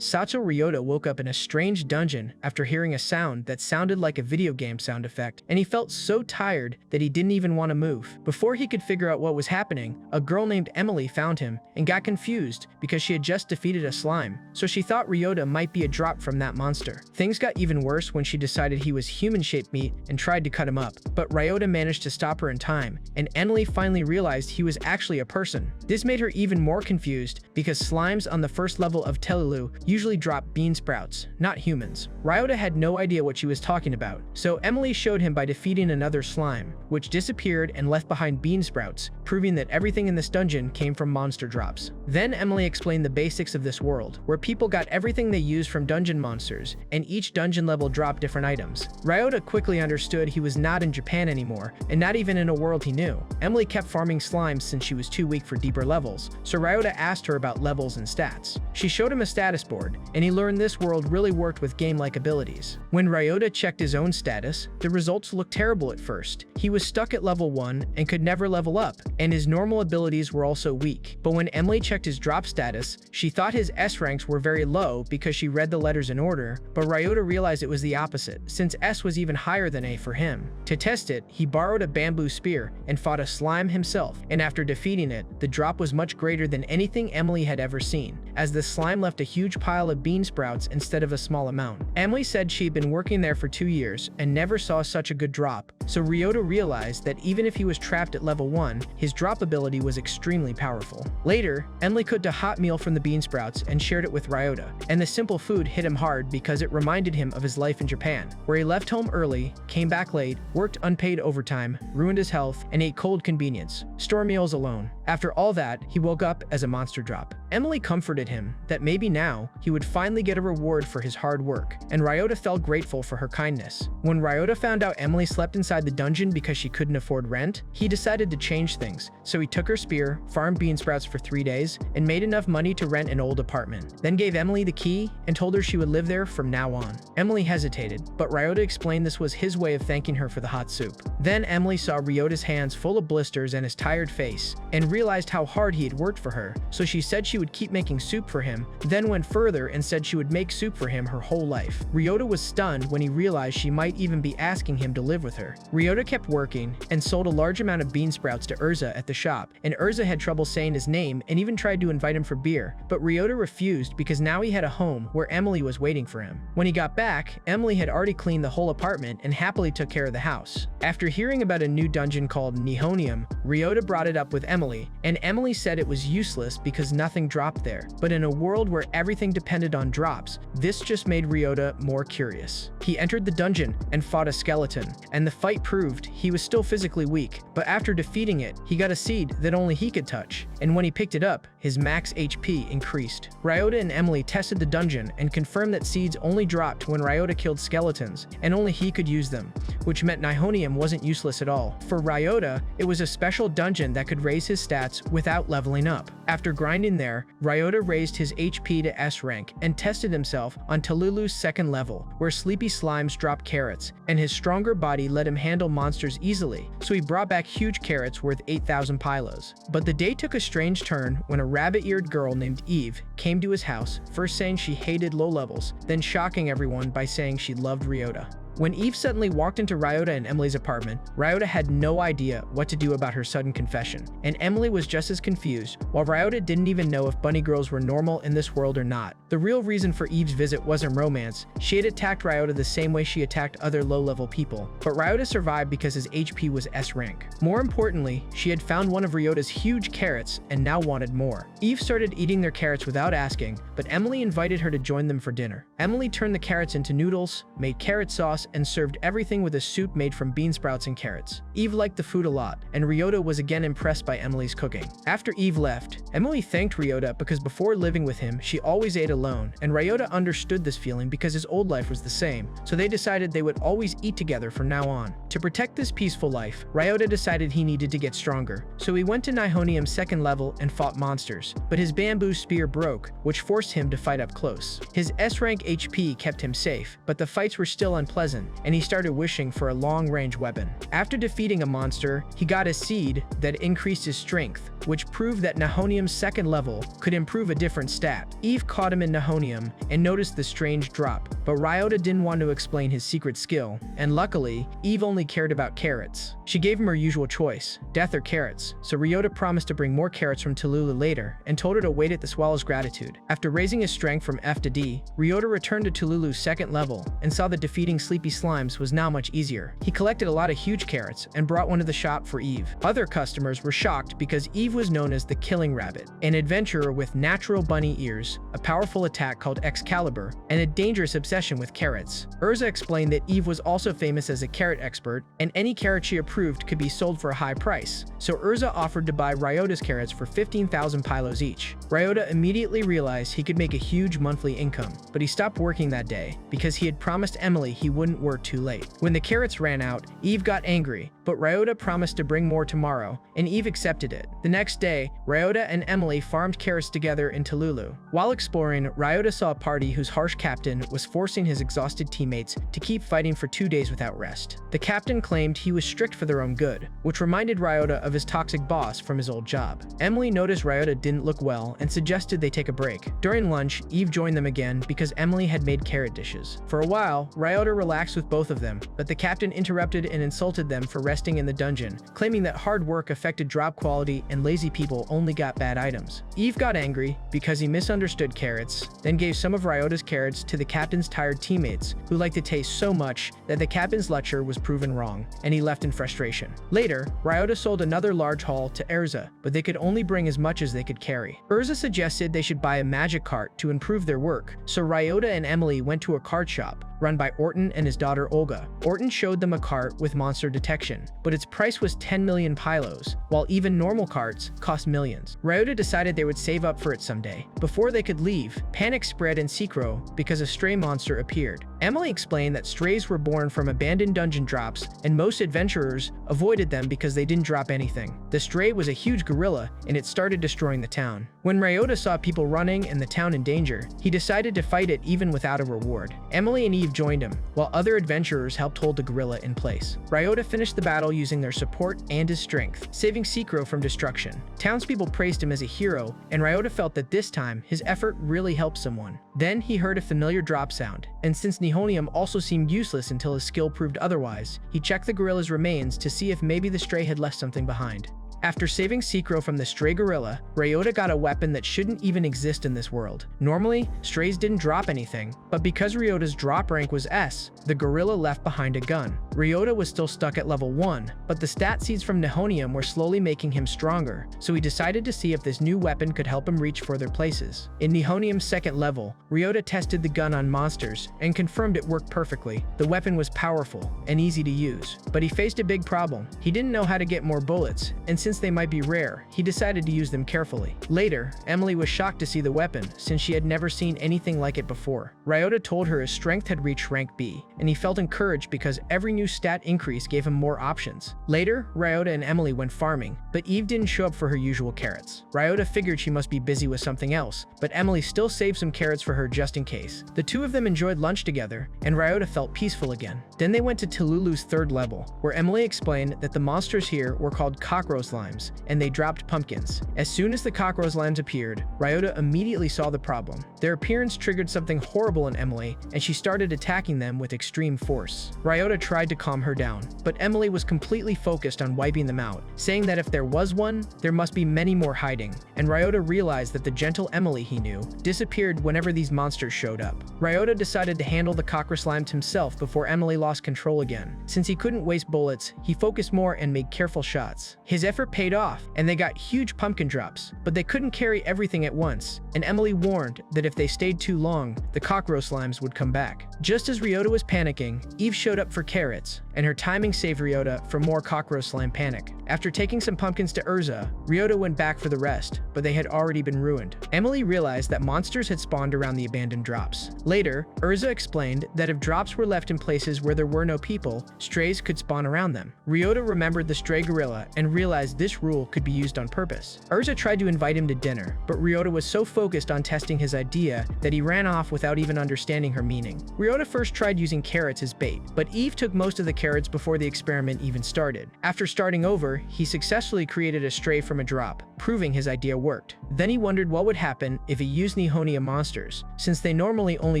Sato Ryota woke up in a strange dungeon after hearing a sound that sounded like a video game sound effect, and he felt so tired that he didn't even want to move. Before he could figure out what was happening, a girl named Emily found him and got confused because she had just defeated a slime, so she thought Ryota might be a drop from that monster. Things got even worse when she decided he was human-shaped meat and tried to cut him up, but Ryota managed to stop her in time, and Emily finally realized he was actually a person. This made her even more confused because slimes on the first level of Telulu usually drop bean sprouts, not humans. Ryota had no idea what she was talking about, so Emily showed him by defeating another slime, which disappeared and left behind bean sprouts, proving that everything in this dungeon came from monster drops. Then Emily explained the basics of this world, where people got everything they used from dungeon monsters, and each dungeon level dropped different items. Ryota quickly understood he was not in Japan anymore, and not even in a world he knew. Emily kept farming slimes since she was too weak for deeper levels, so Ryota asked her about levels and stats. She showed him a status board, and he learned this world really worked with game-like abilities. When Ryota checked his own status, the results looked terrible at first. He was stuck at level 1 and could never level up, and his normal abilities were also weak. But when Emily checked his drop status, she thought his S ranks were very low because she read the letters in order, but Ryota realized it was the opposite, since S was even higher than A for him. To test it, he borrowed a bamboo spear and fought a slime himself, and after defeating it, the drop was much greater than anything Emily had ever seen, as the slime left a huge pile of bean sprouts instead of a small amount. Emily said she'd been working there for 2 years and never saw such a good drop, so Ryota realized that even if he was trapped at level 1, his drop ability was extremely powerful. Later, Emily cooked a hot meal from the bean sprouts and shared it with Ryota, and the simple food hit him hard because it reminded him of his life in Japan, where he left home early, came back late, worked unpaid overtime, ruined his health, and ate cold convenience, store meals alone. After all that, he woke up as a monster drop. Emily comforted him that maybe now he would finally get a reward for his hard work, and Ryota felt grateful for her kindness. When Ryota found out Emily slept inside the dungeon because she couldn't afford rent, he decided to change things, so he took her spear, farmed bean sprouts for 3 days, and made enough money to rent an old apartment. Then gave Emily the key and told her she would live there from now on. Emily hesitated, but Ryota explained this was his way of thanking her for the hot soup. Then Emily saw Ryota's hands full of blisters and his tired face, and realized how hard he had worked for her, so she said she would keep making soup for him, then went further and said she would make soup for him her whole life. Ryota was stunned when he realized she might even be asking him to live with her. Ryota kept working and sold a large amount of bean sprouts to Urza at the shop, and Urza had trouble saying his name and even tried to invite him for beer, but Ryota refused because now he had a home where Emily was waiting for him. When he got back, Emily had already cleaned the whole apartment and happily took care of the house. After hearing about a new dungeon called Nihonium, Ryota brought it up with Emily, and Emily said it was useless because nothing dropped there. But in a world where everything depended on drops, this just made Ryota more curious. He entered the dungeon and fought a skeleton, and the fight proved he was still physically weak, but after defeating it, he got a seed that only he could touch, and when he picked it up, his max HP increased. Ryota and Emily tested the dungeon and confirmed that seeds only dropped when Ryota killed skeletons, and only he could use them, which meant Nihonium wasn't useless at all. For Ryota, it was a special dungeon that could raise his stats without leveling up. After grinding there, Ryota raised his HP to S rank and tested himself on Telulu's 2nd level, where sleepy slimes dropped carrots, and his stronger body let him handle monsters easily, so he brought back huge carrots worth 8,000 pylos. But the day took a strange turn when a rabbit-eared girl named Eve came to his house, first saying she hated low levels, then shocking everyone by saying she loved Ryota. When Eve suddenly walked into Ryota and Emily's apartment, Ryota had no idea what to do about her sudden confession, and Emily was just as confused, while Ryota didn't even know if bunny girls were normal in this world or not. The real reason for Eve's visit wasn't romance. She had attacked Ryota the same way she attacked other low-level people, but Ryota survived because his HP was S rank. More importantly, she had found one of Ryota's huge carrots and now wanted more. Eve started eating their carrots without asking, but Emily invited her to join them for dinner. Emily turned the carrots into noodles, made carrot sauce, and served everything with a soup made from bean sprouts and carrots. Eve liked the food a lot, and Ryota was again impressed by Emily's cooking. After Eve left, Emily thanked Ryota because before living with him, she always ate alone, and Ryota understood this feeling because his old life was the same, so they decided they would always eat together from now on. To protect this peaceful life, Ryota decided he needed to get stronger, so he went to Nihonium's 2nd level and fought monsters, but his bamboo spear broke, which forced him to fight up close. His S rank HP kept him safe, but the fights were still unpleasant, wasn't, and he started wishing for a long-range weapon. After defeating a monster, he got a seed that increased his strength, which proved that Nihonium's second level could improve a different stat. Eve caught him in Nihonium and noticed the strange drop, but Ryota didn't want to explain his secret skill, and luckily, Eve only cared about carrots. She gave him her usual choice, death or carrots, so Ryota promised to bring more carrots from Tululu later and told her to wait at the swallow's gratitude. After raising his strength from F to D, Ryota returned to Tululu's second level and saw that defeating sleepy slimes was now much easier. He collected a lot of huge carrots and brought one to the shop for Eve. Other customers were shocked because Eve was known as the Killing Rabbit, an adventurer with natural bunny ears, a powerful attack called Excalibur, and a dangerous obsession with carrots. Urza explained that Eve was also famous as a carrot expert, and any carrot she approved could be sold for a high price, so Urza offered to buy Ryota's carrots for 15,000 pylos each. Ryota immediately realized he could make a huge monthly income, but he stopped working that day because he had promised Emily he wouldn't work too late. When the carrots ran out, Eve got angry, but Ryota promised to bring more tomorrow, and Eve accepted it. The next day, Ryota and Emily farmed carrots together in Tululu. While exploring, Ryota saw a party whose harsh captain was forcing his exhausted teammates to keep fighting for 2 days without rest. The captain claimed he was strict for their own good, which reminded Ryota of his toxic boss from his old job. Emily noticed Ryota didn't look well and suggested they take a break. During lunch, Eve joined them again because Emily had made carrot dishes. For a while, Ryota relaxed with both of them, but the captain interrupted and insulted them for resting in the dungeon, claiming that hard work affected drop quality and lazy people only got bad items. Eve got angry because he misunderstood carrots, then gave some of Ryota's carrots to the captain's tired teammates, who liked the taste so much that the captain's lecture was proven wrong, and he left in frustration. Later, Ryota sold another large haul to Urza, but they could only bring as much as they could carry. Urza suggested they should buy a magic cart to improve their work, so Ryota and Emily went to a cart shop, run by Orton and his daughter Olga. Orton showed them a cart with monster detection, but its price was 10 million pylos, while even normal carts cost millions. Ryota decided they would save up for it someday. Before they could leave, panic spread in Secro because a stray monster appeared. Emily explained that strays were born from abandoned dungeon drops, and most adventurers avoided them because they didn't drop anything. The stray was a huge gorilla, and it started destroying the town. When Ryota saw people running and the town in danger, he decided to fight it even without a reward. Emily and Eve joined him, while other adventurers helped hold the gorilla in place. Ryota finished the battle using their support and his strength, saving Secro from destruction. Townspeople praised him as a hero, and Ryota felt that this time his effort really helped someone. Then he heard a familiar drop sound, and since Nihonium also seemed useless until his skill proved otherwise, he checked the gorilla's remains to see if maybe the stray had left something behind. After saving Secro from the stray gorilla, Ryota got a weapon that shouldn't even exist in this world. Normally, strays didn't drop anything, but because Ryota's drop rank was S, the gorilla left behind a gun. Ryota was still stuck at level 1, but the stat seeds from Nihonium were slowly making him stronger, so he decided to see if this new weapon could help him reach further places. In Nihonium's second level, Ryota tested the gun on monsters and confirmed it worked perfectly. The weapon was powerful and easy to use, but he faced a big problem. He didn't know how to get more bullets, and since they might be rare, he decided to use them carefully. Later, Emily was shocked to see the weapon, since she had never seen anything like it before. Ryota told her his strength had reached rank B, and he felt encouraged because every new stat increase gave him more options. Later, Ryota and Emily went farming, but Eve didn't show up for her usual carrots. Ryota figured she must be busy with something else, but Emily still saved some carrots for her just in case. The two of them enjoyed lunch together, and Ryota felt peaceful again. Then they went to Tululu's third level, where Emily explained that the monsters here were called cockroach limes, and they dropped pumpkins. As soon as the cockroach limes appeared, Ryota immediately saw the problem. Their appearance triggered something horrible in Emily, and she started attacking them with extreme force. Ryota tried to calm her down, but Emily was completely focused on wiping them out, saying that if there was one, there must be many more hiding, and Ryota realized that the gentle Emily he knew disappeared whenever these monsters showed up. Ryota decided to handle the cockroach limes himself before Emily lost control again. Since he couldn't waste bullets, he focused more and made careful shots. His effort paid off, and they got huge pumpkin drops, but they couldn't carry everything at once, and Emily warned that if they stayed too long, the cockroach slimes would come back. Just as Ryota was panicking, Eve showed up for carrots, and her timing saved Ryota from more cockroach slime panic. After taking some pumpkins to Urza, Ryota went back for the rest, but they had already been ruined. Emily realized that monsters had spawned around the abandoned drops. Later, Urza explained that if drops were left in places where there were no people, strays could spawn around them. Ryota remembered the stray gorilla and realized this rule could be used on purpose. Urza tried to invite him to dinner, but Ryota was so focused on testing his idea that he ran off without even understanding her meaning. Ryota first tried using carrots as bait, but Eve took most of the carrots before the experiment even started. After starting over, he successfully created a stray from a drop, proving his idea worked. Then he wondered what would happen if he used Nihonia monsters, since they normally only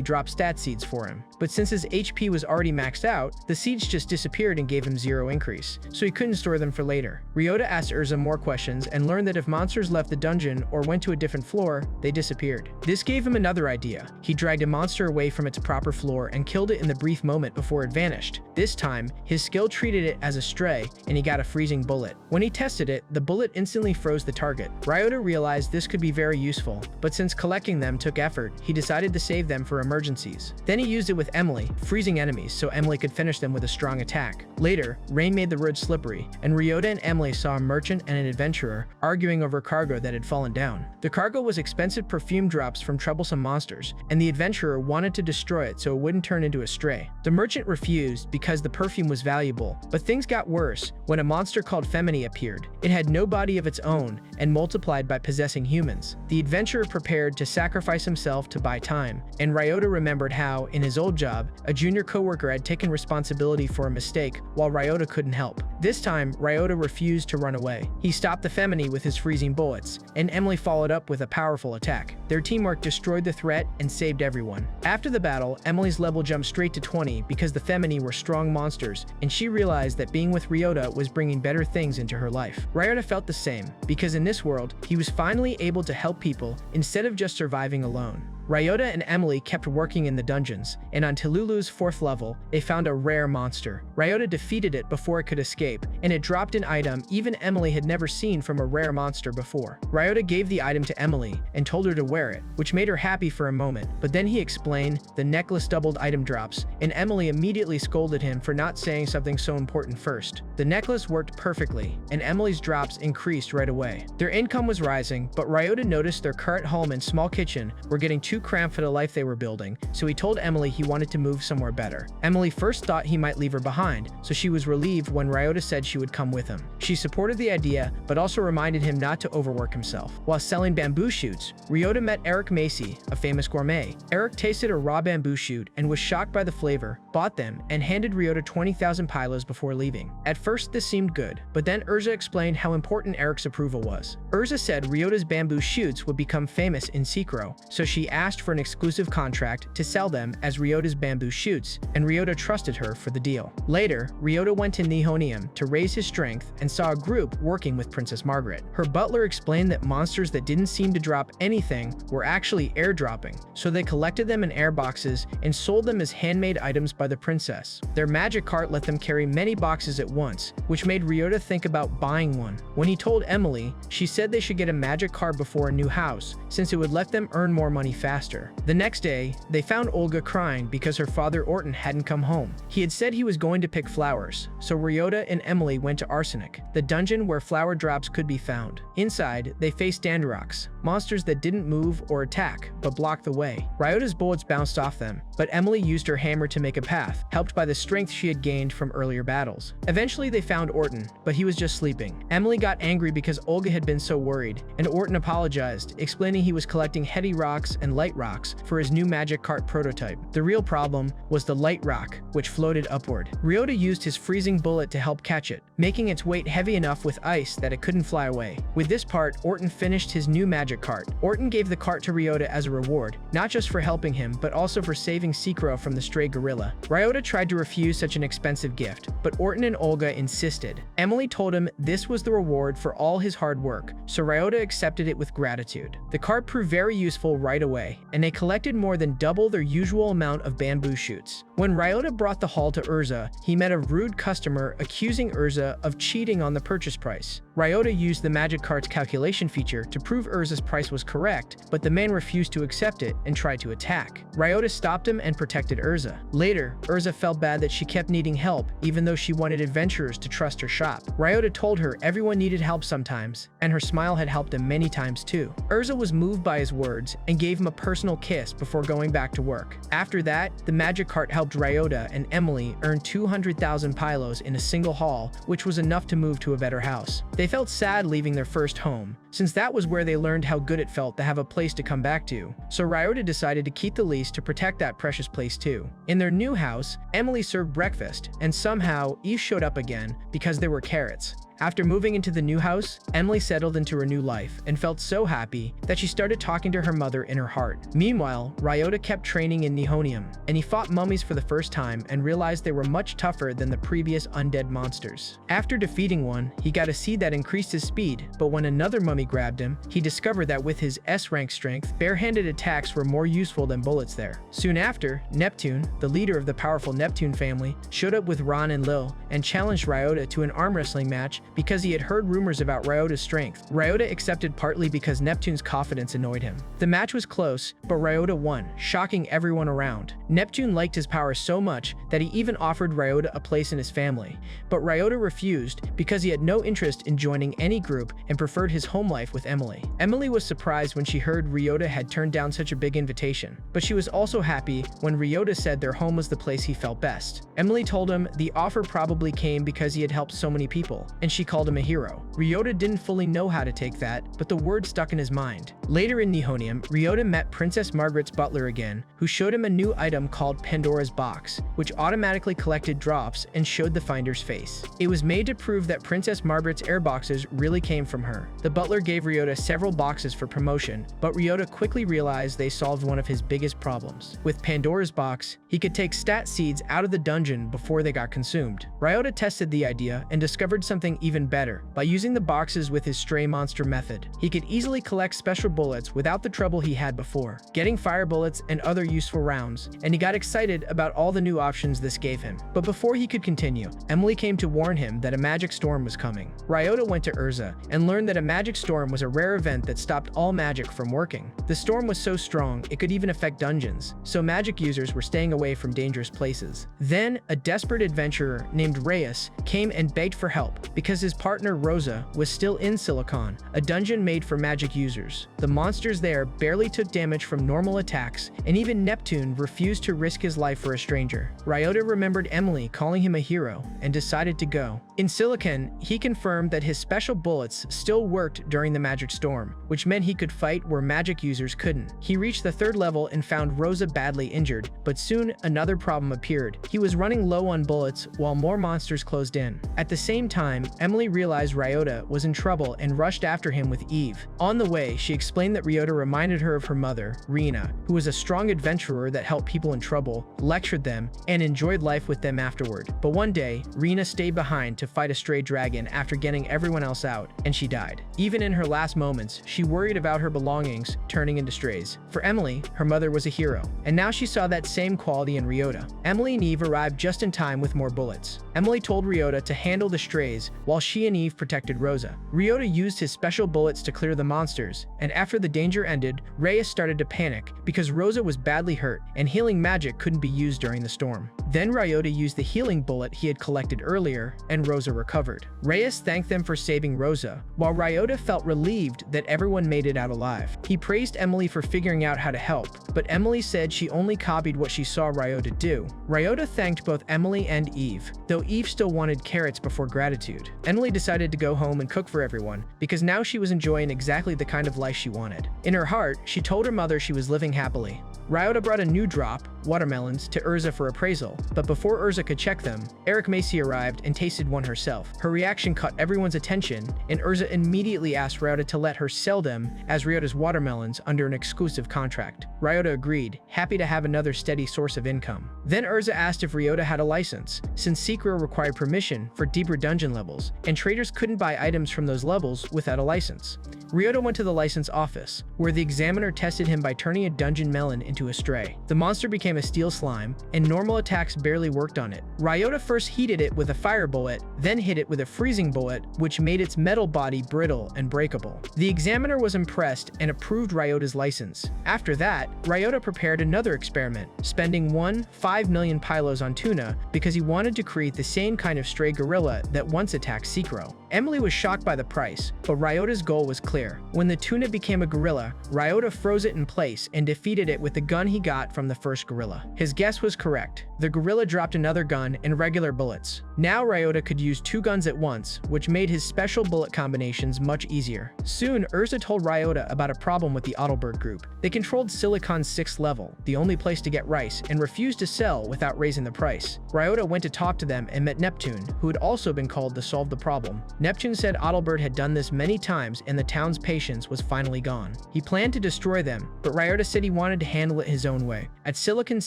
drop stat seeds for him. But since his HP was already maxed out, the seeds just disappeared and gave him 0 increase, so he couldn't store them for later. Ryota asked Urza more questions and learned that if monsters left the dungeon or went to a different floor, they disappeared. This gave him another idea. He dragged a monster away from its proper floor and killed it in the brief moment before it vanished. This time, his skill treated it as a stray, and he got a freezing bullet. When he tested it, the bullet instantly froze the target. Ryota realized this could be very useful, but since collecting them took effort, he decided to save them for emergencies. Then he used it with Emily, freezing enemies so Emily could finish them with a strong attack. Later, rain made the road slippery, and Ryota and Emily saw a merchant and an adventurer arguing over cargo that had fallen down. The cargo was expensive perfume drops from troublesome monsters, and the adventurer wanted to destroy it so it wouldn't turn into a stray. The merchant refused because the perfume was valuable, but things got worse when a monster called Femini appeared. It had no body of its own and multiplied by possessing humans. The adventurer prepared to sacrifice himself to buy time, and Ryota remembered how, in his old job, a junior coworker had taken responsibility for a mistake while Ryota couldn't help. This time, Ryota refused to run away. He stopped the Femini with his freezing bullets, and Emily followed up with a powerful attack. Their teamwork destroyed the threat and saved everyone. After the battle, Emily's level jumped straight to 20 because the Femini were strong monsters, and she realized that being with Ryota was bringing better things into her life. Ryota felt the same, because in this world, he was finally able to help people instead of just surviving alone. Ryota and Emily kept working in the dungeons, and on Tululu's 4th level, they found a rare monster. Ryota defeated it before it could escape, and it dropped an item even Emily had never seen from a rare monster before. Ryota gave the item to Emily and told her to wear it, which made her happy for a moment, but then he explained the necklace doubled item drops, and Emily immediately scolded him for not saying something so important first. The necklace worked perfectly, and Emily's drops increased right away. Their income was rising, but Ryota noticed their current home and small kitchen were getting too cramped for the life they were building, so he told Emily he wanted to move somewhere better. Emily first thought he might leave her behind, so she was relieved when Ryota said she would come with him. She supported the idea, but also reminded him not to overwork himself. While selling bamboo shoots, Ryota met Eric Macy, a famous gourmet. Eric tasted a raw bamboo shoot and was shocked by the flavor, bought them, and handed Ryota 20,000 pylos before leaving. At first, this seemed good, but then Urza explained how important Eric's approval was. Urza said Ryota's bamboo shoots would become famous in Secro, so she asked for an exclusive contract to sell them as Ryota's bamboo shoots, and Ryota trusted her for the deal. Later, Ryota went to Nihonium to raise his strength and saw a group working with Princess Margaret. Her butler explained that monsters that didn't seem to drop anything were actually airdropping, so they collected them in air boxes and sold them as handmade items by the princess. Their magic cart let them carry many boxes at once, which made Ryota think about buying one. When he told Emily, she said they should get a magic cart before a new house, since it would let them earn more money faster. The next day, they found Olga crying because her father Orton hadn't come home. He had said he was going to pick flowers, so Ryota and Emily went to Arsenic, the dungeon where flower drops could be found. Inside, they faced Dandrox, monsters that didn't move or attack, but blocked the way. Ryota's bullets bounced off them, but Emily used her hammer to make a path, helped by the strength she had gained from earlier battles. Eventually, they found Orton, but he was just sleeping. Emily got angry because Olga had been so worried, and Orton apologized, explaining he was collecting heavy rocks and light rocks for his new magic cart prototype. The real problem was the light rock, which floated upward. Ryota used his freezing bullet to help catch it, making its weight heavy enough with ice that it couldn't fly away. With this part, Orton finished his new magic cart. Orton gave the cart to Ryota as a reward, not just for helping him, but also for saving Secro from the stray gorilla. Ryota tried to refuse such an expensive gift, but Orton and Olga insisted. Emily told him this was the reward for all his hard work, so Ryota accepted it with gratitude. The cart proved very useful right away, and they collected more than double their usual amount of bamboo shoots. When Ryota brought the haul to Urza, he met a rude customer accusing Urza of cheating on the purchase price. Ryota used the magic cart's calculation feature to prove Urza's price was correct, but the man refused to accept it and tried to attack. Ryota stopped him and protected Urza. Later, Urza felt bad that she kept needing help, even though she wanted adventurers to trust her shop. Ryota told her everyone needed help sometimes, and her smile had helped him many times too. Urza was moved by his words and gave him a personal kiss before going back to work. After that, the magic cart helped Ryota and Emily earn 200,000 pylos in a single haul, which was enough to move to a better house. They felt sad leaving their first home, since that was where they learned how good it felt to have a place to come back to. So Ryota decided to keep the lease to protect that precious place too. In their new house, Emily served breakfast, and somehow Eve showed up again because there were carrots. After moving into the new house, Emily settled into her new life and felt so happy that she started talking to her mother in her heart. Meanwhile, Ryota kept training in Nihonium, and he fought mummies for the first time and realized they were much tougher than the previous undead monsters. After defeating one, he got a seed that increased his speed, but when another mummy grabbed him, he discovered that with his S-rank strength, barehanded attacks were more useful than bullets there. Soon after, Neptune, the leader of the powerful Neptune family, showed up with Ron and Lil and challenged Ryota to an arm wrestling match because he had heard rumors about Ryota's strength. Ryota accepted partly because Neptune's confidence annoyed him. The match was close, but Ryota won, shocking everyone around. Neptune liked his power so much that he even offered Ryota a place in his family, but Ryota refused because he had no interest in joining any group and preferred his home life with Emily. Emily was surprised when she heard Ryota had turned down such a big invitation, but she was also happy when Ryota said their home was the place he felt best. Emily told him the offer probably came because he had helped so many people, and she called him a hero. Ryota didn't fully know how to take that, but the word stuck in his mind. Later in Nihonium, Ryota met Princess Margaret's butler again, who showed him a new item called Pandora's Box, which automatically collected drops and showed the finder's face. It was made to prove that Princess Margaret's air boxes really came from her. The butler gave Ryota several boxes for promotion, but Ryota quickly realized they solved one of his biggest problems. With Pandora's Box, he could take stat seeds out of the dungeon before they got consumed. Ryota tested the idea and discovered something even better. By using the boxes with his stray monster method, he could easily collect special bullets without the trouble he had before, getting fire bullets and other useful rounds, and he got excited about all the new options this gave him. But before he could continue, Emily came to warn him that a magic storm was coming. Ryota went to Urza and learned that a magic storm was a rare event that stopped all magic from working. The storm was so strong it could even affect dungeons, so magic users were staying away from dangerous places. Then, a desperate adventurer named Reyes came and begged for help because his partner Rosa was still in Silicon, a dungeon made for magic users. The monsters there barely took damage from normal attacks, and even Neptune refused to risk his life for a stranger. Ryota remembered Emily calling him a hero and decided to go. In Silicon, he confirmed that his special bullets still worked during the magic storm, which meant he could fight where magic users couldn't. He reached the 3rd level and found Rosa badly injured, but soon another problem appeared. He was running low on bullets while more monsters closed in. At the same time, Emily realized Ryota was in trouble and rushed after him with Eve. On the way, she explained that Ryota reminded her of her mother, Rina, who was a strong adventurer that helped people in trouble, lectured them, and enjoyed life with them afterward. But one day, Rina stayed behind to fight a stray dragon after getting everyone else out, and she died. Even in her last moments, she worried about her belongings turning into strays. For Emily, her mother was a hero, and now she saw that same quality in Ryota. Emily and Eve arrived just in time with more bullets. Emily told Ryota to handle the strays while she and Eve protected Rosa. Ryota used his special bullets to clear the monsters, and after the danger ended, Reyes started to panic because Rosa was badly hurt and healing magic couldn't be used during the storm. Then Ryota used the healing bullet he had collected earlier, and Rosa recovered. Reyes thanked them for saving Rosa, while Ryota felt relieved that everyone made it out alive. He praised Emily for figuring out how to help, but Emily said she only copied what she saw Ryota do. Ryota thanked both Emily and Eve, though Eve still wanted carrots before gratitude. Emily decided to go home and cook for everyone, because now she was enjoying exactly the kind of life she wanted. In her heart, she told her mother she was living happily. Ryota brought a new drop, watermelons, to Urza for appraisal, but before Urza could check them, Eric Macy arrived and tasted one herself. Her reaction caught everyone's attention, and Urza immediately asked Ryota to let her sell them as Ryota's watermelons under an exclusive contract. Ryota agreed, happy to have another steady source of income. Then Urza asked if Ryota had a license, since Secret required permission for deeper dungeon levels, and traders couldn't buy items from those levels without a license. Ryota went to the license office, where the examiner tested him by turning a dungeon melon into a stray. The monster became a steel slime, and normal attacks barely worked on it. Ryota first heated it with a fire bullet, then hit it with a freezing bullet, which made its metal body brittle and breakable. The examiner was impressed and approved Ryota's license. After that, Ryota prepared another experiment, spending 5 million pylos on tuna because he wanted to create the same kind of stray gorilla that once attacked Secro. Emily was shocked by the price, but Ryota's goal was clear. When the tuna became a gorilla, Ryota froze it in place and defeated it with the gun he got from the first gorilla. His guess was correct. The gorilla dropped another gun and regular bullets. Now Ryota could use 2 guns at once, which made his special bullet combinations much easier. Soon, Urza told Ryota about a problem with the Overpowered group. They controlled Silicon's 6th level, the only place to get rice, and refused to sell without raising the price. Ryota went to talk to them and met Neptune, who had also been called to solve the problem. Neptune said Overpowered had done this many times and the town's patience was finally gone. He planned to destroy them, but Ryota said he wanted to handle it his own way. At Silicon's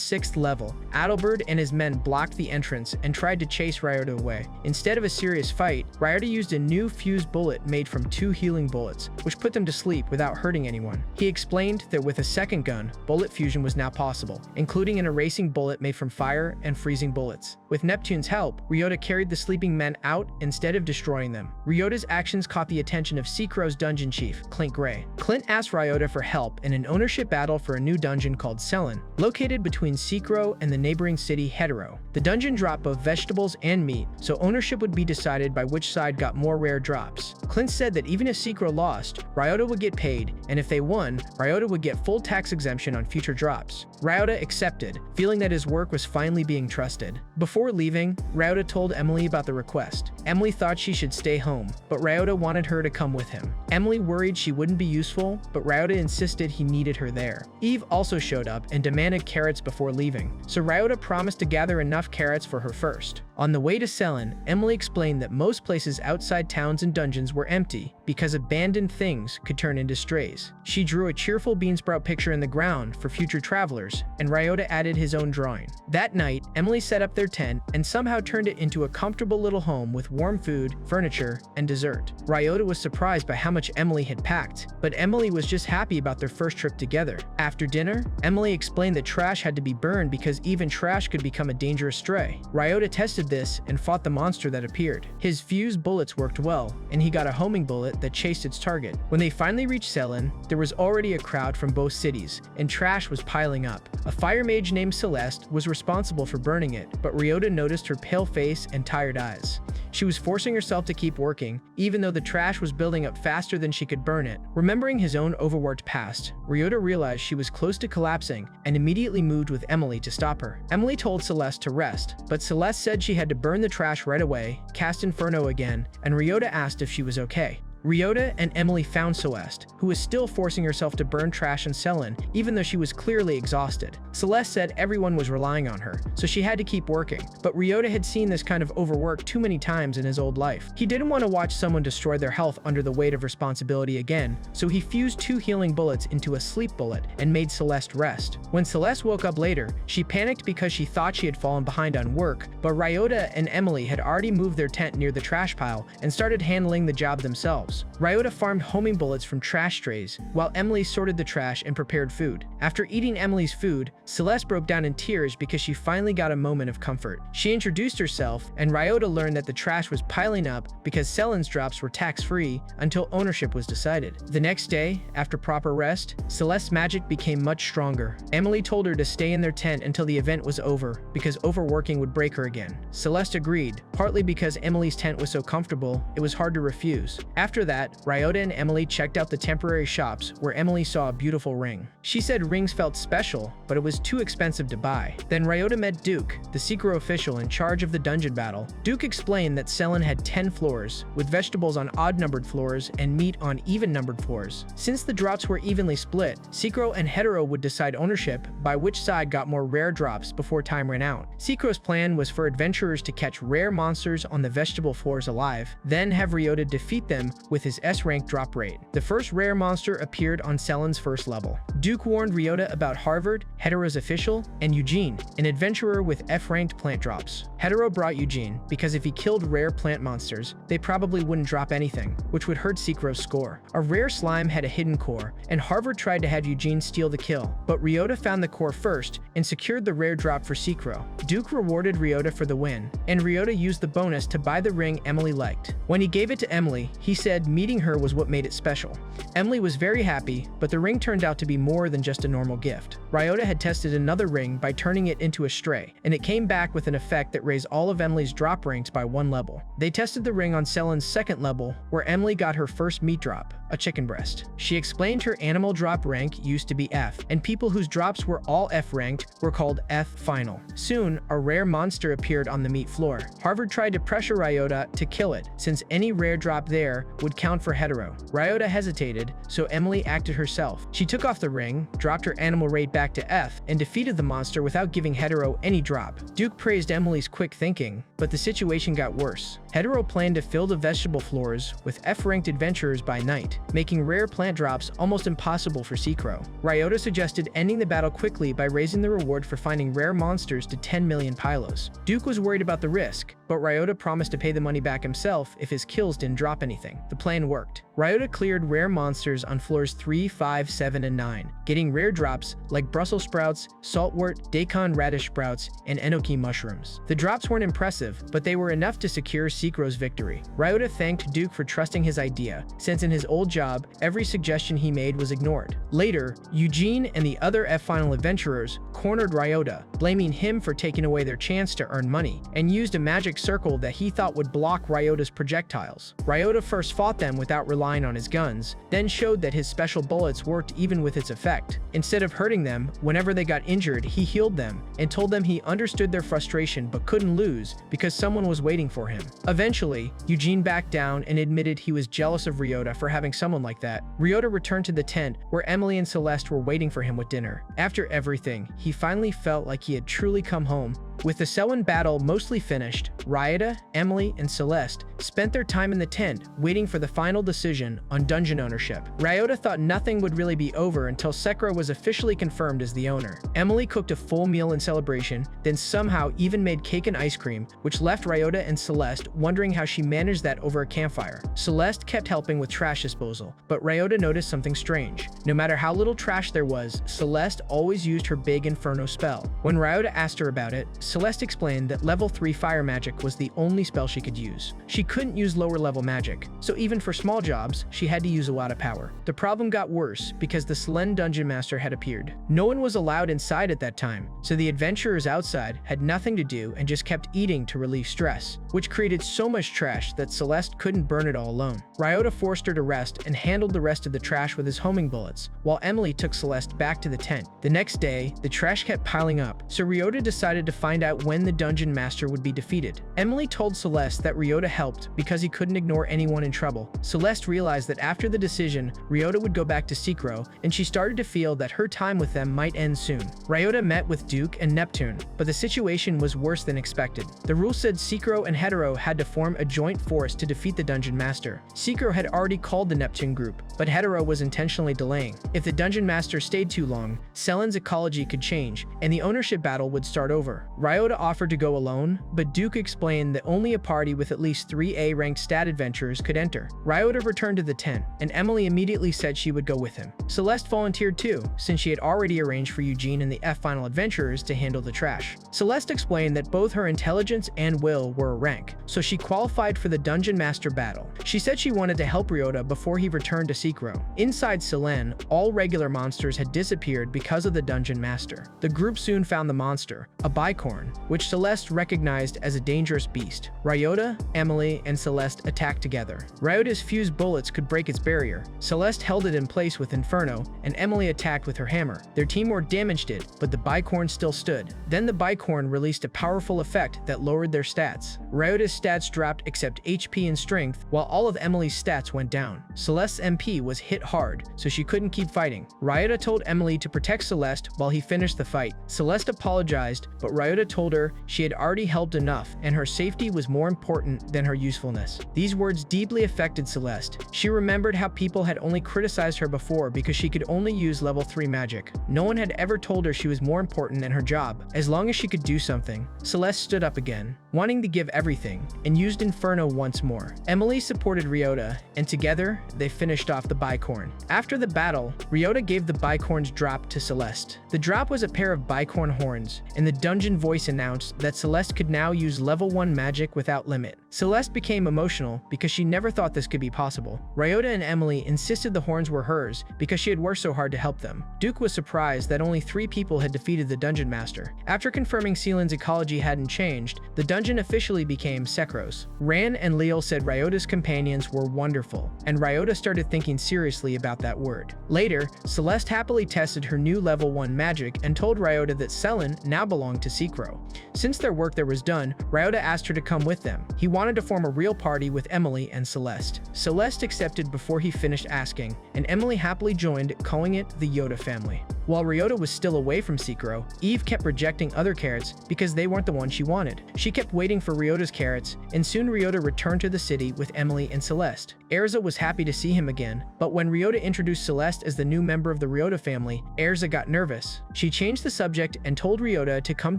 6th level, Overpowered and his men blocked the entrance and tried to chase Ryota away. Instead of a serious fight, Ryota used a new fused bullet made from 2 healing bullets, which put them to sleep without hurting anyone. He explained that with a second gun, bullet fusion was now possible, including an erasing bullet made from fire and freezing bullets. With Neptune's help, Ryota carried the sleeping men out instead of destroying them. Ryota's actions caught the attention of Seekro's dungeon chief, Clint Gray. Clint asked Ryota for help in an ownership battle for a new dungeon called Selen, located between Seekro and the neighboring city Hetero. The dungeon dropped both vegetables and meat, so ownership would be decided by which side got more rare drops. Clint said that even if Seekro lost, Ryota would get paid, and if they won, Ryota would get full tax exemption on future drops. Ryota accepted, feeling that his work was finally being trusted. Before leaving, Ryota told Emily about the request. Emily thought she should stay home, but Ryota wanted her to come with him. Emily worried she wouldn't be useful, but Ryota insisted he needed her there. Eve also showed up and demanded carrots before leaving, so Ryota promised to gather enough carrots for her first. On the way to Selen, Emily explained that most places outside towns and dungeons were empty because abandoned things could turn into strays. She drew a cheerful beansprout picture in the ground for future travelers, and Ryota added his own drawing. That night, Emily set up their tent and somehow turned it into a comfortable little home with warm food, furniture, and dessert. Ryota was surprised by how much Emily had packed, but Emily was just happy about their first trip together. After dinner, Emily explained that trash had to be burned because even trash could become a dangerous stray. Ryota tested this and fought the monster that appeared. His fused bullets worked well, and he got a homing bullet that chased its target. When they finally reached Selen, there was already a crowd from both cities, and trash was piling up. A fire mage named Celeste was responsible for burning it, but Ryota noticed her pale face and tired eyes. She was forcing herself to keep working, even though the trash was building up faster than she could burn it. Remembering his own overworked past, Ryota realized she was close to collapsing and immediately moved with Emily to stop her. Emily told Celeste to rest, but Celeste said she had to burn the trash right away, cast Inferno again, and Ryota asked if she was okay. Ryota and Emily found Celeste, who was still forcing herself to burn trash in Selen, even though she was clearly exhausted. Celeste said everyone was relying on her, so she had to keep working, but Ryota had seen this kind of overwork too many times in his old life. He didn't want to watch someone destroy their health under the weight of responsibility again, so he fused 2 healing bullets into a sleep bullet and made Celeste rest. When Celeste woke up later, she panicked because she thought she had fallen behind on work, but Ryota and Emily had already moved their tent near the trash pile and started handling the job themselves. Ryota farmed homing bullets from trash strays, while Emily sorted the trash and prepared food. After eating Emily's food, Celeste broke down in tears because she finally got a moment of comfort. She introduced herself, and Ryota learned that the trash was piling up because Selen's drops were tax-free until ownership was decided. The next day, after proper rest, Celeste's magic became much stronger. Emily told her to stay in their tent until the event was over because overworking would break her again. Celeste agreed, partly because Emily's tent was so comfortable, it was hard to refuse. After that, Ryota and Emily checked out the temporary shops where Emily saw a beautiful ring. She said rings felt special, but it was too expensive to buy. Then Ryota met Duke, the secret official in charge of the dungeon battle. Duke explained that Selen had 10 floors, with vegetables on odd-numbered floors and meat on even-numbered floors. Since the drops were evenly split, Seekro and Hetero would decide ownership by which side got more rare drops before time ran out. Seekro's plan was for adventurers to catch rare monsters on the vegetable floors alive, then have Ryota defeat them with his S-rank drop rate. The first rare monster appeared on Selen's first level. Duke warned Ryota about Harvard, Hetero's official, and Eugene, an adventurer with F-ranked plant drops. Hetero brought Eugene because if he killed rare plant monsters, they probably wouldn't drop anything, which would hurt Seekro's score. A rare slime had a hidden core, and Harvard tried to have Eugene steal the kill, but Ryota found the core first and secured the rare drop for Seekro. Duke rewarded Ryota for the win, and Ryota used the bonus to buy the ring Emily liked. When he gave it to Emily, he said said meeting her was what made it special. Emily was very happy, but the ring turned out to be more than just a normal gift. Ryota had tested another ring by turning it into a stray, and it came back with an effect that raised all of Emily's drop ranks by 1 level. They tested the ring on Selen's 2nd level, where Emily got her first meat drop, a chicken breast. She explained her animal drop rank used to be F, and people whose drops were all F ranked were called F final. Soon, a rare monster appeared on the meat floor. Harvard tried to pressure Ryota to kill it, since any rare drop there would count for hetero. Ryota hesitated, so Emily acted herself. She took off the ring, dropped her animal rate back to F, and defeated the monster without giving hetero any drop. Duke praised Emily's quick thinking, but the situation got worse. Hetero planned to fill the vegetable floors with F-ranked adventurers by night, making rare plant drops almost impossible for Secro. Ryota suggested ending the battle quickly by raising the reward for finding rare monsters to 10 million pylos. Duke was worried about the risk, but Ryota promised to pay the money back himself if his kills didn't drop anything. The plan worked. Ryota cleared rare monsters on floors 3, 5, 7, and 9, getting rare drops like Brussels sprouts, saltwort, daikon radish sprouts, and enoki mushrooms. The drops weren't impressive, but they were enough to secure Secro's victory. Ryota thanked Duke for trusting his idea, since in his old job, every suggestion he made was ignored. Later, Eugene and the other F-final adventurers cornered Ryota, blaming him for taking away their chance to earn money, and used a magic circle that he thought would block Ryota's projectiles. Ryota first fought them without relying on his guns, then showed that his special bullets worked even with its effect. Instead of hurting them, whenever they got injured, he healed them and told them he understood their frustration but couldn't lose because someone was waiting for him. Eventually, Eugene backed down and admitted he was jealous of Ryota for having someone like that. Ryota returned to the tent where Emily and Celeste were waiting for him with dinner. After everything, he finally felt like he had truly come home. With the Selwyn battle mostly finished, Ryota, Emily, and Celeste spent their time in the tent waiting for the final decision on dungeon ownership. Ryota thought nothing would really be over until Sekiro was officially confirmed as the owner. Emily cooked a full meal in celebration, then somehow even made cake and ice cream, which left Ryota and Celeste wondering how she managed that over a campfire. Celeste kept helping with trash disposal, but Ryota noticed something strange. No matter how little trash there was, Celeste always used her big Inferno spell. When Ryota asked her about it, Celeste explained that level 3 fire magic was the only spell she could use. She couldn't use lower level magic, so even for small jobs, she had to use a lot of power. The problem got worse because the Selen Dungeon Master had appeared. No one was allowed inside at that time, so the adventurers outside had nothing to do and just kept eating to relieve stress, which created so much trash that Celeste couldn't burn it all alone. Ryota forced her to rest and handled the rest of the trash with his homing bullets, while Emily took Celeste back to the tent. The next day, the trash kept piling up, so Ryota decided to find out when the Dungeon Master would be defeated. Emily told Celeste that Ryota helped because he couldn't ignore anyone in trouble. Celeste realized that after the decision, Ryota would go back to Secro, and she started to feel that her time with them might end soon. Ryota met with Duke and Neptune, but the situation was worse than expected. The rule said Secro and Hetero had to form a joint force to defeat the Dungeon Master. Secro had already called the Neptune group, but Hetero was intentionally delaying. If the Dungeon Master stayed too long, Selen's ecology could change, and the ownership battle would start over. Ryota offered to go alone, but Duke explained that only a party with at least 3 A-ranked stat adventurers could enter. Ryota returned to the tent, and Emily immediately said she would go with him. Celeste volunteered too, since she had already arranged for Eugene and the F-final adventurers to handle the trash. Celeste explained that both her intelligence and will were a rank, so she qualified for the Dungeon Master battle. She said she wanted to help Ryota before he returned to Secro. Inside Selen, all regular monsters had disappeared because of the Dungeon Master. The group soon found the monster, a bicorn, which Celeste recognized as a dangerous beast. Ryota, Emily, and Celeste attacked together. Ryota's fused bullets could break its barrier. Celeste held it in place with Inferno, and Emily attacked with her hammer. Their teamwork damaged it, but the bicorn still stood. Then the bicorn released a powerful effect that lowered their stats. Ryota's stats dropped except HP and strength, while all of Emily's stats went down. Celeste's MP was hit hard, so she couldn't keep fighting. Ryota told Emily to protect Celeste while he finished the fight. Celeste apologized, but Ryota told her she had already helped enough, and her safety was more important than her usefulness. These words deeply affected Celeste. She remembered how people had only criticized her before because she could only use level 3 magic. No one had ever told her she was more important than her job. As long as she could do something, Celeste stood up again, wanting to give everything, and used Inferno once more. Emily supported Ryota, and together, they finished off the bicorn. After the battle, Ryota gave the bicorn's drop to Celeste. The drop was a pair of bicorn horns, and the dungeon voice voice announced that Celeste could now use level 1 magic without limit. Celeste became emotional because she never thought this could be possible. Ryota and Emily insisted the horns were hers because she had worked so hard to help them. Duke was surprised that only 3 people had defeated the Dungeon Master. After confirming Sealand's ecology hadn't changed, the dungeon officially became Sekros. Ran and Leal said Ryota's companions were wonderful, and Ryota started thinking seriously about that word. Later, Celeste happily tested her new level 1 magic and told Ryota that Sealand now belonged to Sekro. Since their work there was done, Ryota asked her to come with them. He wanted to form a real party with Emily and Celeste. Celeste accepted before he finished asking, and Emily happily joined, calling it the Ryota family. While Ryota was still away from Sekro, Eve kept rejecting other carrots because they weren't the ones she wanted. She kept waiting for Ryota's carrots, and soon Ryota returned to the city with Emily and Celeste. Erza was happy to see him again, but when Ryota introduced Celeste as the new member of the Ryota family, Erza got nervous. She changed the subject and told Ryota to come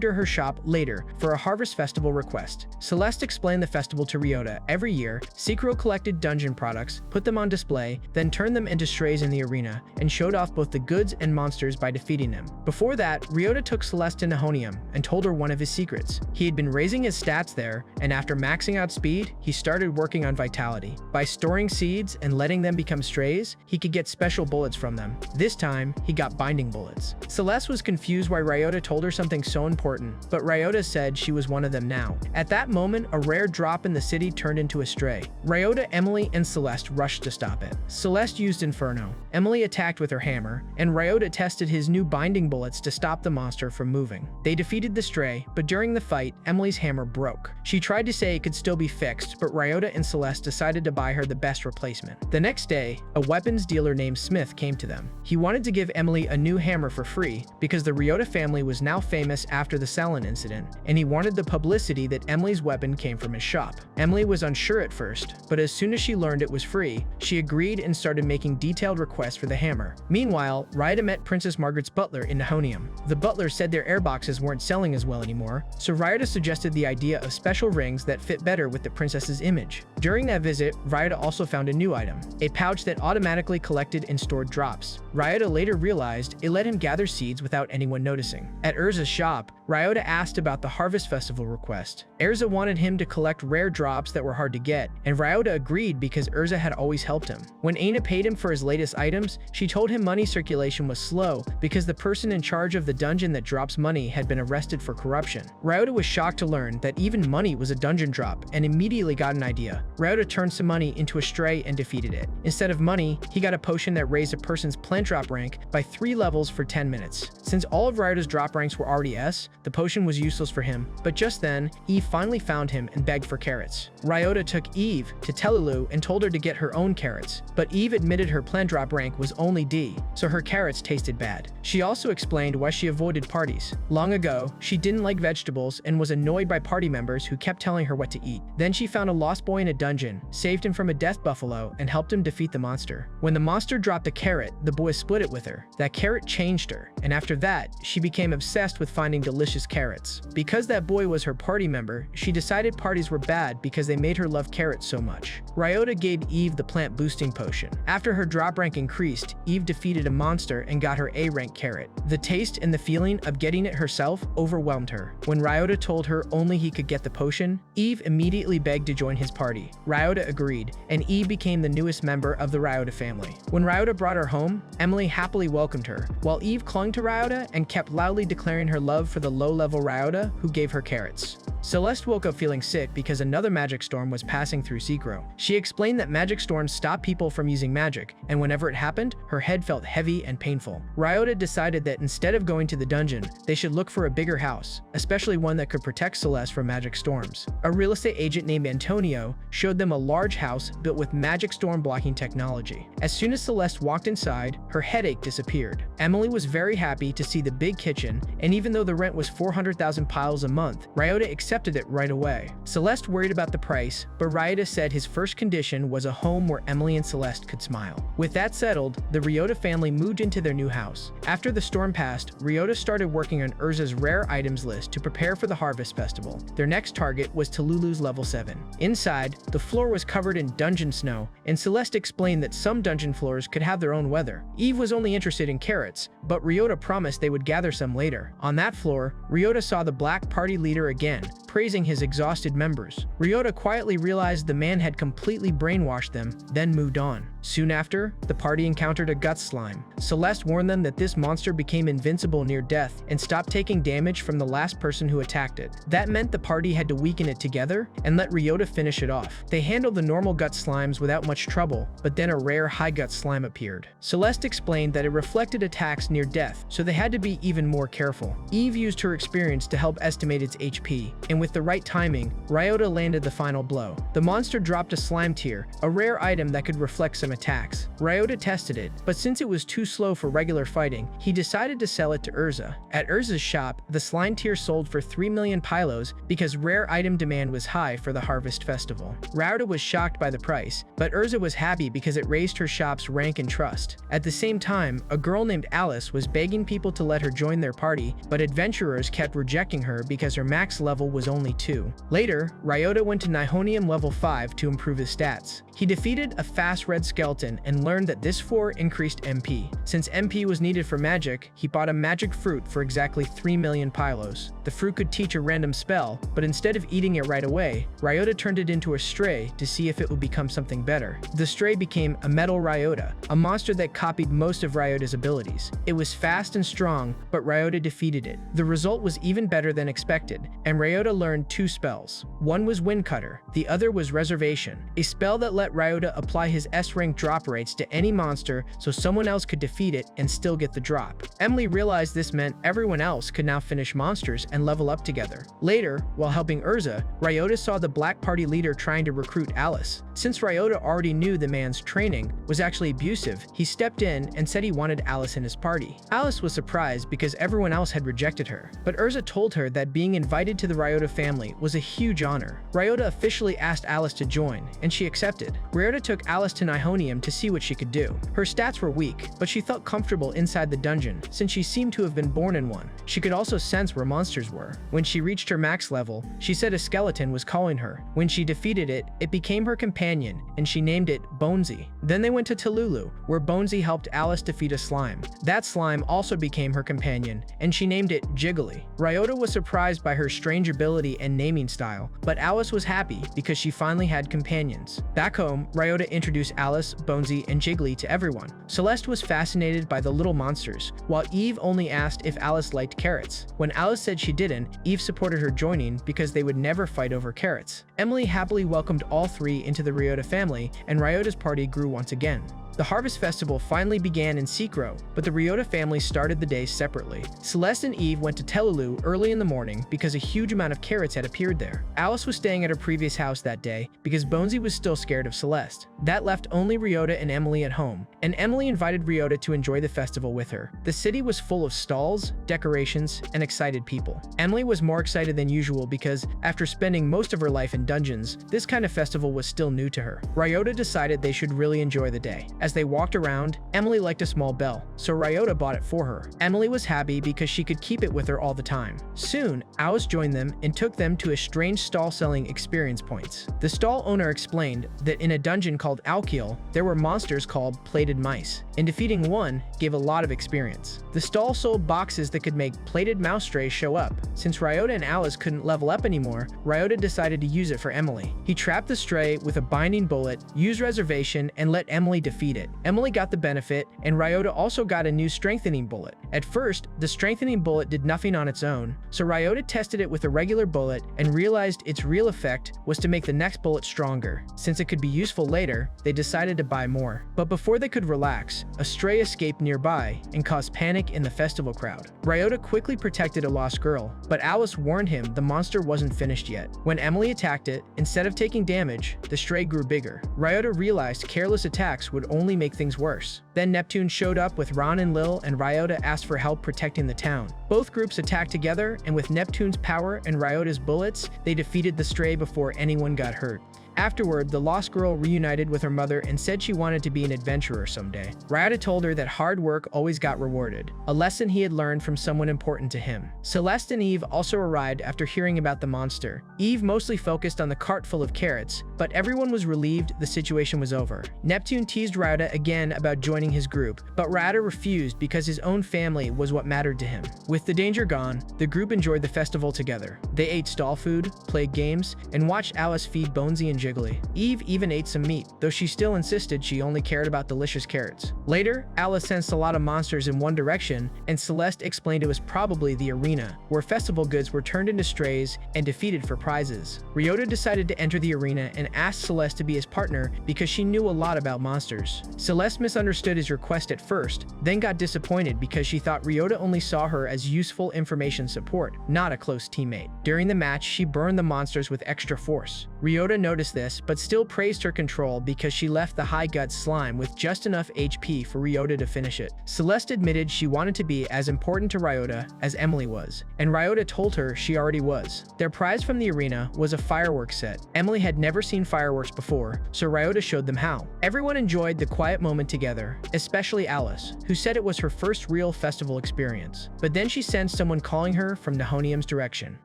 to her shop later for a harvest festival request. Celeste explained the festival to Ryota. Every year, Sekro collected dungeon products, put them on display, then turned them into strays in the arena, and showed off both the goods and monsters by defeating them. Before that, Ryota took Celeste to Nihonium and told her one of his secrets. He had been raising his stats there, and after maxing out speed, he started working on vitality. By storing seeds and letting them become strays, he could get special bullets from them. This time, he got binding bullets. Celeste was confused why Ryota told her something so important, but Ryota said she was one of them now. At that moment, a rare drop in the city turned into a stray. Ryota, Emily, and Celeste rushed to stop it. Celeste used Inferno. Emily attacked with her hammer, and Ryota tested his new binding bullets to stop the monster from moving. They defeated the stray, but during the fight, Emily's hammer broke. She tried to say it could still be fixed, but Ryota and Celeste decided to buy her the best replacement. The next day, a weapons dealer named Smith came to them. He wanted to give Emily a new hammer for free because the Ryota family was now famous after the Sealand incident, and he wanted the publicity that Emily's weapon came from his shop. Emily was unsure at first, but as soon as she learned it was free, she agreed and started making detailed requests for the hammer. Meanwhile, Ryota met Princess Margaret's butler in Nihonium. The butler said their airboxes weren't selling as well anymore, so Ryota suggested the idea of special rings that fit better with the princess's image. During that visit, Ryota also found a new item, a pouch that automatically collected and stored drops. Ryota later realized it let him gather seeds without anyone noticing. At Erza's shop, Ryota asked about the Harvest Festival request. Erza wanted him to collect rare drops that were hard to get, and Ryota agreed because Erza had always helped him. When Aina paid him for his latest items, she told him money circulation was slow because the person in charge of the dungeon that drops money had been arrested for corruption. Ryota was shocked to learn that even money was a dungeon drop and immediately got an idea. Ryota turned some money into a stray and defeated it. Instead of money, he got a potion that raised a person's plant drop rank by 3 levels for 10 minutes. Since all of Ryota's drop ranks were already S, the potion was useless for him, but just then, Eve finally found him and begged for carrots. Ryota took Eve to Telulu and told her to get her own carrots, but Eve admitted her plant drop rank was only D, so her carrots tasted bad. She also explained why she avoided parties. Long ago, she didn't like vegetables and was annoyed by party members who kept telling her what to eat. Then she found a lost boy in a dungeon, saved him from a death buffalo, and helped him defeat the monster. When the monster dropped a carrot, the boy split it with her. That carrot changed her, and after that, she became obsessed with finding delicious carrots. Because that boy was her party member, she decided parties were bad because they made her love carrots so much. Ryota gave Eve the plant boosting potion. After her drop rank increased, Eve defeated a monster and got her A rank carrot. The taste and the feeling of getting it herself overwhelmed her. When Ryota told her only he could get the potion, Eve immediately begged to join his party. Ryota agreed, and Eve became the newest member of the Ryota family. When Ryota brought her home, Emily happily welcomed her, while Eve clung to Ryota and kept loudly declaring her love for the low-level Ryota who gave her carrots. Celeste woke up feeling sick because another magic storm was passing through Sekro. She explained that magic storms stop people from using magic, and whenever it happened, her head felt heavy and painful. Ryota decided that instead of going to the dungeon, they should look for a bigger house, especially one that could protect Celeste from magic storms. A real estate agent named Antonio showed them a large house built with magic storm blocking technology. As soon as Celeste walked inside, her headache disappeared. Emily was very happy to see the big kitchen, and even though the rent was 400,000 piles a month, Ryota accepted accepted it right away. Celeste worried about the price, but Ryota said his first condition was a home where Emily and Celeste could smile. With that settled, the Ryota family moved into their new house. After the storm passed, Ryota started working on Urza's rare items list to prepare for the Harvest Festival. Their next target was Talulu's level 7. Inside, the floor was covered in dungeon snow, and Celeste explained that some dungeon floors could have their own weather. Eve was only interested in carrots, but Ryota promised they would gather some later. On that floor, Ryota saw the Black Party leader again, praising his exhausted members. Ryota quietly realized the man had completely brainwashed them, then moved on. Soon after, the party encountered a Guts slime. Celeste warned them that this monster became invincible near death and stopped taking damage from the last person who attacked it. That meant the party had to weaken it together and let Ryota finish it off. They handled the normal Guts slimes without much trouble, but then a rare high Guts slime appeared. Celeste explained that it reflected attacks near death, so they had to be even more careful. Eve used her experience to help estimate its HP, and with the right timing, Ryota landed the final blow. The monster dropped a slime tear, a rare item that could reflect some attacks. Ryota tested it, but since it was too slow for regular fighting, he decided to sell it to Urza. At Urza's shop, the slime tear sold for 3 million pylos because rare item demand was high for the Harvest Festival. Ryota was shocked by the price, but Urza was happy because it raised her shop's rank and trust. At the same time, a girl named Alice was begging people to let her join their party, but adventurers kept rejecting her because her max level was only 2. Later, Ryota went to Nihonium level 5 to improve his stats. He defeated a fast red skeleton and learned that this 4 increased MP. Since MP was needed for magic, he bought a magic fruit for exactly 3 million pylos. The fruit could teach a random spell, but instead of eating it right away, Ryota turned it into a stray to see if it would become something better. The stray became a Metal Ryota, a monster that copied most of Ryota's abilities. It was fast and strong, but Ryota defeated it. The result was even better than expected, and Ryota learned 2 spells. One was Wind Cutter, the other was Reservation, a spell that let Ryota apply his S-rank drop rates to any monster so someone else could defeat it and still get the drop. Emily realized this meant everyone else could now finish monsters and level up together. Later, while helping Urza, Ryota saw the Black Party leader trying to recruit Alice. Since Ryota already knew the man's training was actually abusive, he stepped in and said he wanted Alice in his party. Alice was surprised because everyone else had rejected her, but Urza told her that being invited to the Ryota family was a huge honor. Ryota officially asked Alice to join, and she accepted. Ryota took Alice to Nihonium to see what she could do. Her stats were weak, but she felt comfortable inside the dungeon since she seemed to have been born in one. She could also sense where monsters were. When she reached her max level, she said a skeleton was calling her. When she defeated it, it became her companion, and she named it Bonesy. Then they went to Talulu, where Bonesy helped Alice defeat a slime. That slime also became her companion, and she named it Jiggly. Ryota was surprised by her strange ability and naming style, but Alice was happy because she finally had companions. Back home, Ryota introduced Alice, Bonesy, and Jiggly to everyone. Celeste was fascinated by the little monsters, while Eve only asked if Alice liked carrots. When Alice said she didn't, Eve supported her joining because they would never fight over carrots. Emily happily welcomed all 3 into the Ryota family, and Ryota's party grew once again. The Harvest Festival finally began in Secro, but the Ryota family started the day separately. Celeste and Eve went to Telulu early in the morning because a huge amount of carrots had appeared there. Alice was staying at her previous house that day because Bonesy was still scared of Celeste. That left only Ryota and Emily at home, and Emily invited Ryota to enjoy the festival with her. The city was full of stalls, decorations, and excited people. Emily was more excited than usual because, after spending most of her life in dungeons, this kind of festival was still new to her. Ryota decided they should really enjoy the day. As they walked around, Emily liked a small bell, so Ryota bought it for her. Emily was happy because she could keep it with her all the time. Soon, Alice joined them and took them to a strange stall selling experience points. The stall owner explained that in a dungeon called Alkiel, there were monsters called plated mice, and defeating one gave a lot of experience. The stall sold boxes that could make plated mouse strays show up. Since Ryota and Alice couldn't level up anymore, Ryota decided to use it for Emily. He trapped the stray with a binding bullet, used reservation, and let Emily defeat it. Emily got the benefit, and Ryota also got a new strengthening bullet. At first, the strengthening bullet did nothing on its own, so Ryota tested it with a regular bullet and realized its real effect was to make the next bullet stronger. Since it could be useful later, they decided to buy more. But before they could relax, a stray escaped nearby and caused panic in the festival crowd. Ryota quickly protected a lost girl, but Alice warned him the monster wasn't finished yet. When Emily attacked it, instead of taking damage, the stray grew bigger. Ryota realized careless attacks would only make things worse. Then Neptune showed up with Ron and Lil, and Ryota asked for help protecting the town. Both groups attacked together, and with Neptune's power and Ryota's bullets, they defeated the Stray before anyone got hurt. Afterward, the lost girl reunited with her mother and said she wanted to be an adventurer someday. Ryota told her that hard work always got rewarded, a lesson he had learned from someone important to him. Celeste and Eve also arrived after hearing about the monster. Eve mostly focused on the cart full of carrots, but everyone was relieved the situation was over. Neptune teased Ryota again about joining his group, but Ryota refused because his own family was what mattered to him. With the danger gone, the group enjoyed the festival together. They ate stall food, played games, and watched Alice feed Bonesy and Jiggly. Eve even ate some meat, though she still insisted she only cared about delicious carrots. Later, Alice sensed a lot of monsters in one direction, and Celeste explained it was probably the arena, where festival goods were turned into strays and defeated for prizes. Ryota decided to enter the arena and asked Celeste to be his partner because she knew a lot about monsters. Celeste misunderstood his request at first, then got disappointed because she thought Ryota only saw her as useful information support, not a close teammate. During the match, she burned the monsters with extra force. Ryota noticed this, but still praised her control because she left the high guts slime with just enough HP for Ryota to finish it. Celeste admitted she wanted to be as important to Ryota as Emily was, and Ryota told her she already was. Their prize from the arena was a fireworks set. Emily had never seen fireworks before, so Ryota showed them how. Everyone enjoyed the quiet moment together, especially Alice, who said it was her first real festival experience. But then she sensed someone calling her from Nihonium's direction.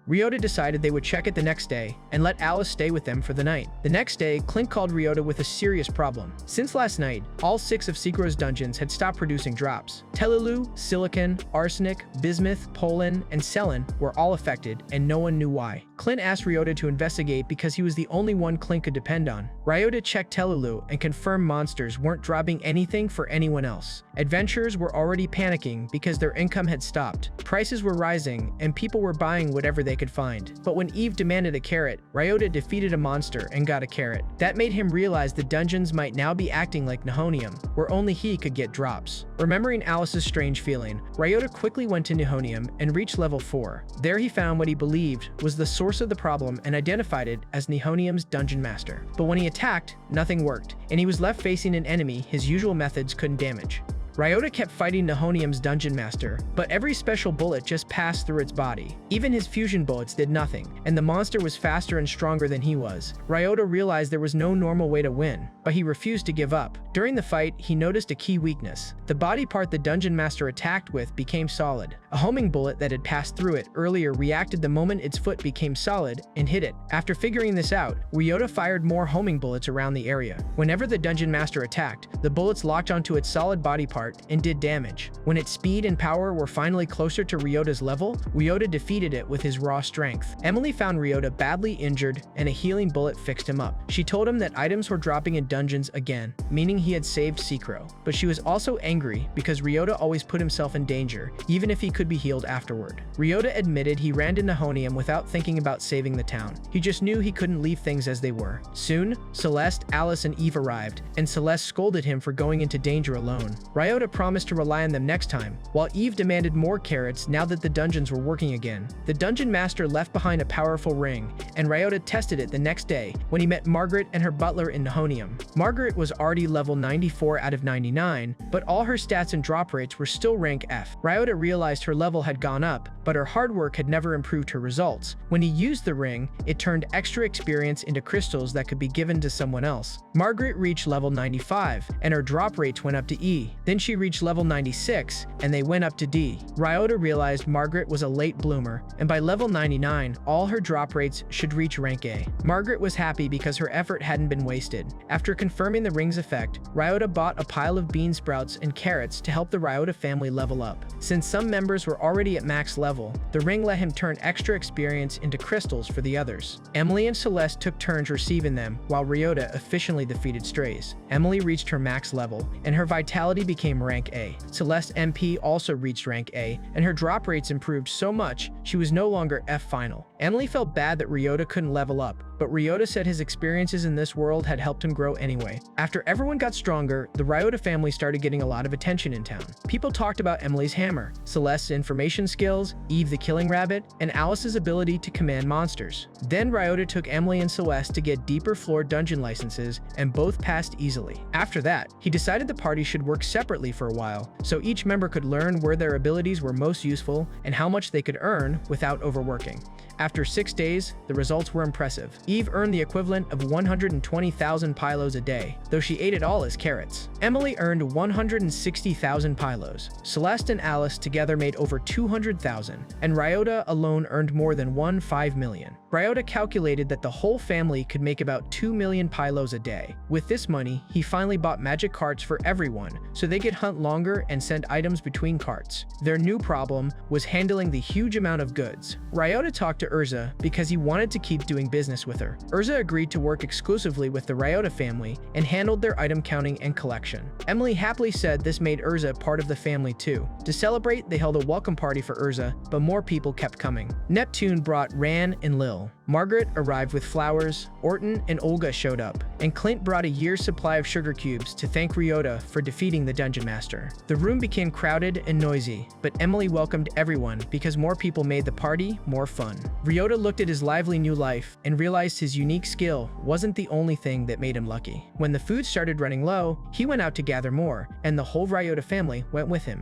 Ryota decided they would check it the next day and let Alice stay with them for the night. The next day, Clint called Ryota with a serious problem. Since last night, all 6 of Sekiro's dungeons had stopped producing drops. Telulu, Silicon, Arsenic, Bismuth, Pollen, and Selin were all affected, and no one knew why. Clint asked Ryota to investigate because he was the only one Clint could depend on. Ryota checked Telulu and confirmed monsters weren't dropping anything for anyone else. Adventurers were already panicking because their income had stopped. Prices were rising, and people were buying whatever they could find. But when Eve demanded a carrot, Ryota defeated a monster and got a carrot. That made him realize the dungeons might now be acting like Nihonium, where only he could get drops. Remembering Alice's strange feeling, Ryota quickly went to Nihonium and reached level 4. There he found what he believed was the source of the problem and identified it as Nihonium's dungeon master. But when he attacked, nothing worked, and he was left facing an enemy his usual methods couldn't damage. Ryota kept fighting Nihonium's dungeon master, but every special bullet just passed through its body. Even his fusion bullets did nothing, and the monster was faster and stronger than he was. Ryota realized there was no normal way to win, but he refused to give up. During the fight, he noticed a key weakness. The body part the dungeon master attacked with became solid. A homing bullet that had passed through it earlier reacted the moment its foot became solid and hit it. After figuring this out, Ryota fired more homing bullets around the area. Whenever the dungeon master attacked, the bullets locked onto its solid body part and did damage. When its speed and power were finally closer to Ryota's level, Ryota defeated it with his raw strength. Emily found Ryota badly injured, and a healing bullet fixed him up. She told him that items were dropping in dungeons again, meaning he had saved Sekiro. But she was also angry because Ryota always put himself in danger, even if he could be healed afterward. Ryota admitted he ran to Nihonium without thinking about saving the town. He just knew he couldn't leave things as they were. Soon, Celeste, Alice, and Eve arrived, and Celeste scolded him for going into danger alone. Ryota promised to rely on them next time, while Eve demanded more carrots now that the dungeons were working again. The dungeon master left behind a powerful ring, and Ryota tested it the next day when he met Margaret and her butler in Nihonium. Margaret was already level 94 out of 99, but all her stats and drop rates were still rank F. Ryota realized her level had gone up, but her hard work had never improved her results. When he used the ring, it turned extra experience into crystals that could be given to someone else. Margaret reached level 95, and her drop rates went up to E. Then she reached level 96, and they went up to D. Ryota realized Margaret was a late bloomer, and by level 99, all her drop rates should reach rank A. Margaret was happy because her effort hadn't been wasted. After confirming the ring's effect, Ryota bought a pile of bean sprouts and carrots to help the Ryota family level up. Since some members were already at max level, the ring let him turn extra experience into crystals for the others. Emily and Celeste took turns receiving them, while Ryota efficiently defeated strays. Emily reached her max level, and her vitality became rank A. Celeste MP also reached rank A, and her drop rates improved so much she was no longer F final. Emily felt bad that Ryota couldn't level up, but Ryota said his experiences in this world had helped him grow anyway. After everyone got stronger, the Ryota family started getting a lot of attention in town. People talked about Emily's hammer, Celeste's information skills, Eve the killing rabbit, and Alice's ability to command monsters. Then Ryota took Emily and Celeste to get deeper floor dungeon licenses, and both passed easily. After that, he decided the party should work separately for a while, so each member could learn where their abilities were most useful and how much they could earn without overworking. After 6 days, the results were impressive. Eve earned the equivalent of 120,000 pylos a day, though she ate it all as carrots. Emily earned 160,000 pylos. Celeste and Alice together made over 200,000, and Ryota alone earned more than 1.5 million. Ryota calculated that the whole family could make about 2 million pylos a day. With this money, he finally bought magic carts for everyone, so they could hunt longer and send items between carts. Their new problem was handling the huge amount of goods. Ryota talked to Urza because he wanted to keep doing business with her. Urza agreed to work exclusively with the Ryota family and handled their item counting and collection. Emily happily said this made Urza part of the family too. To celebrate, they held a welcome party for Urza, but more people kept coming. Neptune brought Ran and Lil. Margaret arrived with flowers, Orton and Olga showed up, and Clint brought a year's supply of sugar cubes to thank Ryota for defeating the Dungeon Master. The room became crowded and noisy, but Emily welcomed everyone because more people made the party more fun. Ryota looked at his lively new life and realized his unique skill wasn't the only thing that made him lucky. When the food started running low, he went out to gather more, and the whole Ryota family went with him.